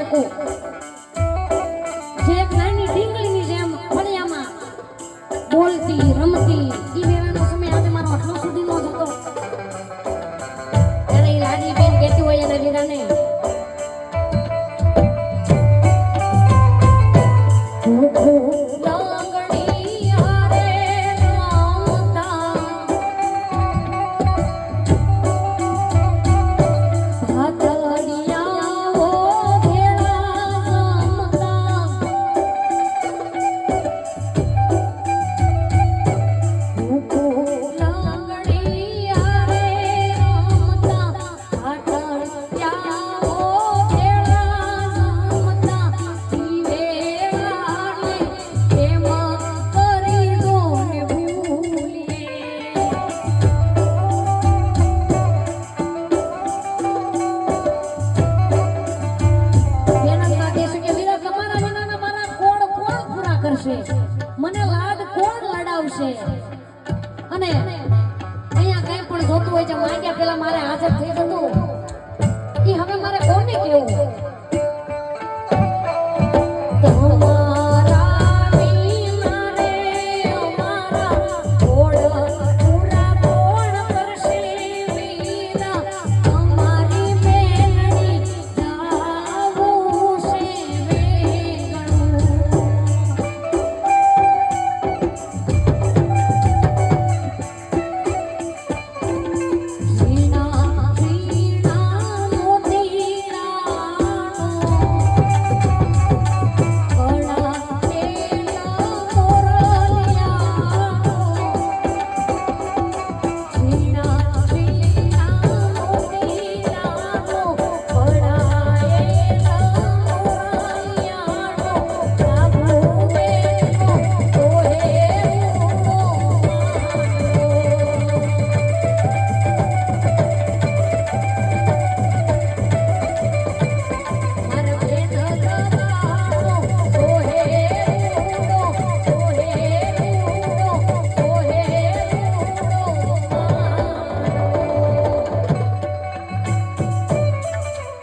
મૂકું જે એક નાની ઢીંગલીની જેમ ફળિયામાં બોલતી રમતી ઈ વેળાનો સમય આજે મારો આટલો સુધીનો જ હતો ત્યારે ઈ લાડી બેન કહેતી હોય એને વીરાને મને લાડ કોણ લડાવશે અને અહીંયા કઈ પણ જોતું હોય છે માંગ્યા પેલા મારે હાજર થઈ જતું ઈ હવે મારે કોને કેવું